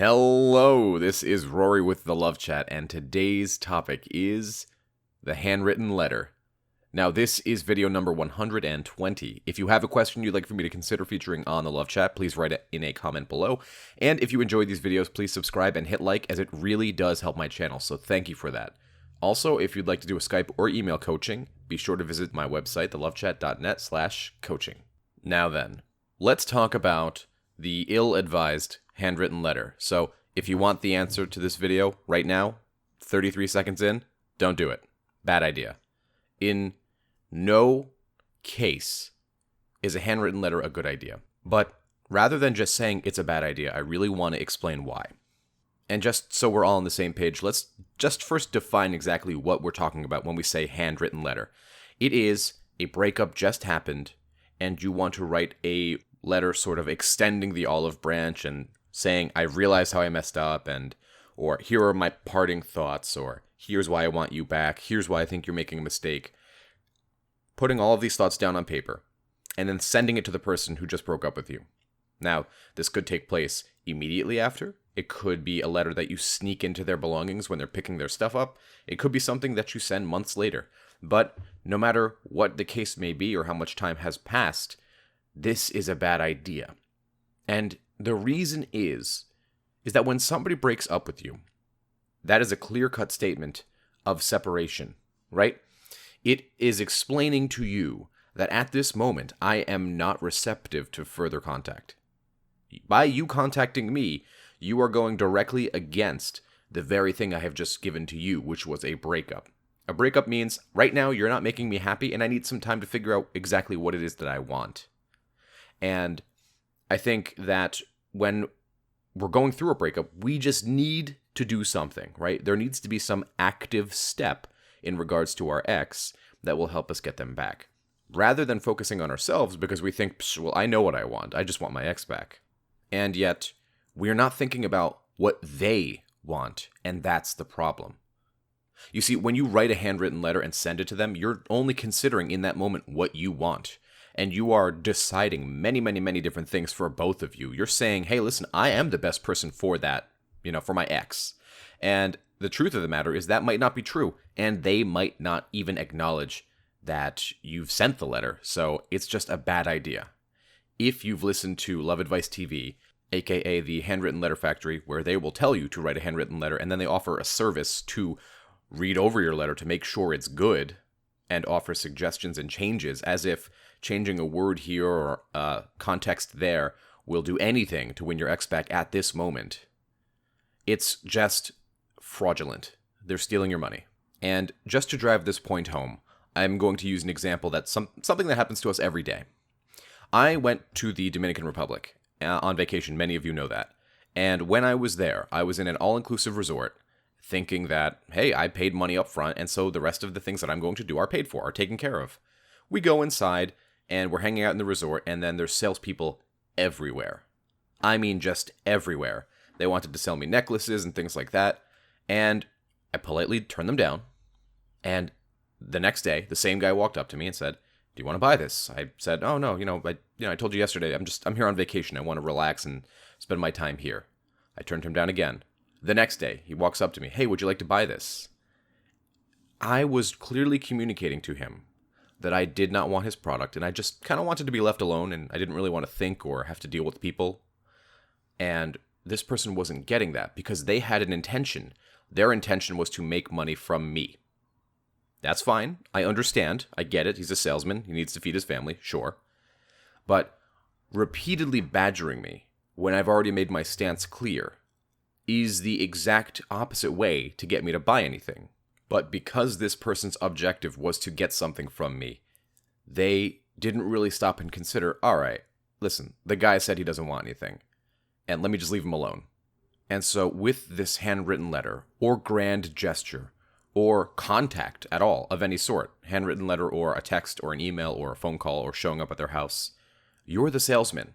Hello, this is Rory with the Love Chat, and today's topic is the handwritten letter. Now, this is video number 120. If you have a question you'd like for me to consider featuring on the Love Chat, please write it in a comment below. And if you enjoy these videos, please subscribe and hit like, as it really does help my channel, so thank you for that. Also, if you'd like to do a Skype or email coaching, be sure to visit my website, thelovechat.net/coaching. Now then, let's talk about the ill-advised handwritten letter. So, if you want the answer to this video right now, 33 seconds in, don't do it. Bad idea. In no case is a handwritten letter a good idea. But rather than just saying it's a bad idea, I really want to explain why. And just so we're all on the same page, let's just first define exactly what we're talking about when we say handwritten letter. It is a breakup just happened, and you want to write a letter sort of extending the olive branch and saying, I realize how I messed up, or here are my parting thoughts, or here's why I want you back, here's why I think you're making a mistake. Putting all of these thoughts down on paper, and then sending it to the person who just broke up with you. Now, this could take place immediately after. It could be a letter that you sneak into their belongings when they're picking their stuff up. It could be something that you send months later. But no matter what the case may be or how much time has passed, this is a bad idea. And the reason is that when somebody breaks up with you, that is a clear-cut statement of separation, right? It is explaining to you that at this moment, I am not receptive to further contact. By you contacting me, you are going directly against the very thing I have just given to you, which was a breakup. A breakup means, right now, you're not making me happy, and I need some time to figure out exactly what it is that I want. And I think that when we're going through a breakup, we just need to do something, right? There needs to be some active step in regards to our ex that will help us get them back. Rather than focusing on ourselves because we think, well, I know what I want. I just want my ex back. And yet, we're not thinking about what they want, and that's the problem. You see, when you write a handwritten letter and send it to them, you're only considering in that moment what you want. And you are deciding many, many, many different things for both of you. You're saying, hey, listen, I am the best person for that, for my ex. And the truth of the matter is that might not be true. And they might not even acknowledge that you've sent the letter. So it's just a bad idea. If you've listened to Love Advice TV, aka the Handwritten Letter Factory, where they will tell you to write a handwritten letter, and then they offer a service to read over your letter to make sure it's good, and offer suggestions and changes, as if changing a word here or context there will do anything to win your ex back at this moment. It's just fraudulent. They're stealing your money. And just to drive this point home, I'm going to use an example that's something that happens to us every day. I went to the Dominican Republic on vacation. Many of you know that. And when I was there, I was in an all-inclusive resort, thinking that, hey, I paid money up front, and so the rest of the things that I'm going to do are paid for, are taken care of. We go inside, and we're hanging out in the resort, and then there's salespeople everywhere. I mean, just everywhere. They wanted to sell me necklaces and things like that, and I politely turned them down. And the next day, the same guy walked up to me and said, do you want to buy this? I said, oh, no, I told you yesterday, I'm here on vacation. I want to relax and spend my time here. I turned him down again. The next day, he walks up to me, hey, would you like to buy this? I was clearly communicating to him that I did not want his product, and I just kind of wanted to be left alone, and I didn't really want to think or have to deal with people. And this person wasn't getting that because they had an intention. Their intention was to make money from me. That's fine. I understand. I get it. He's a salesman. He needs to feed his family. Sure. But repeatedly badgering me when I've already made my stance clear is the exact opposite way to get me to buy anything. But because this person's objective was to get something from me, they didn't really stop and consider, all right, listen, the guy said he doesn't want anything, and let me just leave him alone. And so with this handwritten letter or grand gesture or contact at all of any sort, handwritten letter or a text or an email or a phone call or showing up at their house, you're the salesman.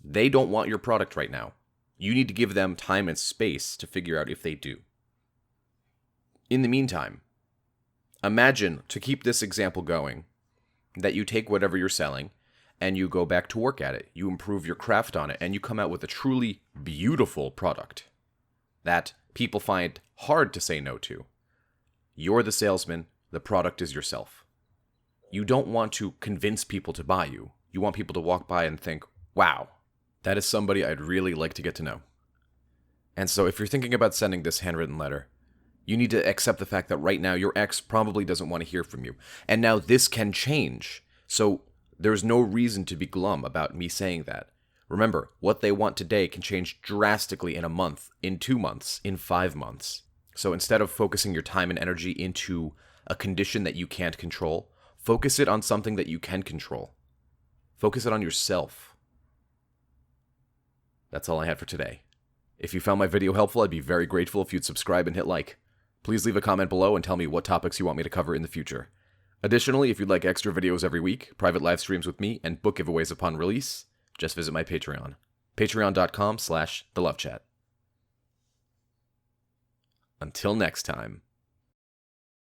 They don't want your product right now. You need to give them time and space to figure out if they do. In the meantime, imagine, to keep this example going, that you take whatever you're selling and you go back to work at it. You improve your craft on it, and you come out with a truly beautiful product that people find hard to say no to. You're the salesman, the product is yourself. You don't want to convince people to buy you. You want people to walk by and think, wow, that is somebody I'd really like to get to know. And so if you're thinking about sending this handwritten letter, you need to accept the fact that right now your ex probably doesn't want to hear from you. And now this can change. So there's no reason to be glum about me saying that. Remember, what they want today can change drastically in a month, in 2 months, in 5 months. So instead of focusing your time and energy into a condition that you can't control, focus it on something that you can control. Focus it on yourself. That's all I had for today. If you found my video helpful, I'd be very grateful if you'd subscribe and hit like. Please leave a comment below and tell me what topics you want me to cover in the future. Additionally, if you'd like extra videos every week, private live streams with me, and book giveaways upon release, just visit my Patreon. Patreon.com/thelovechat. Until next time.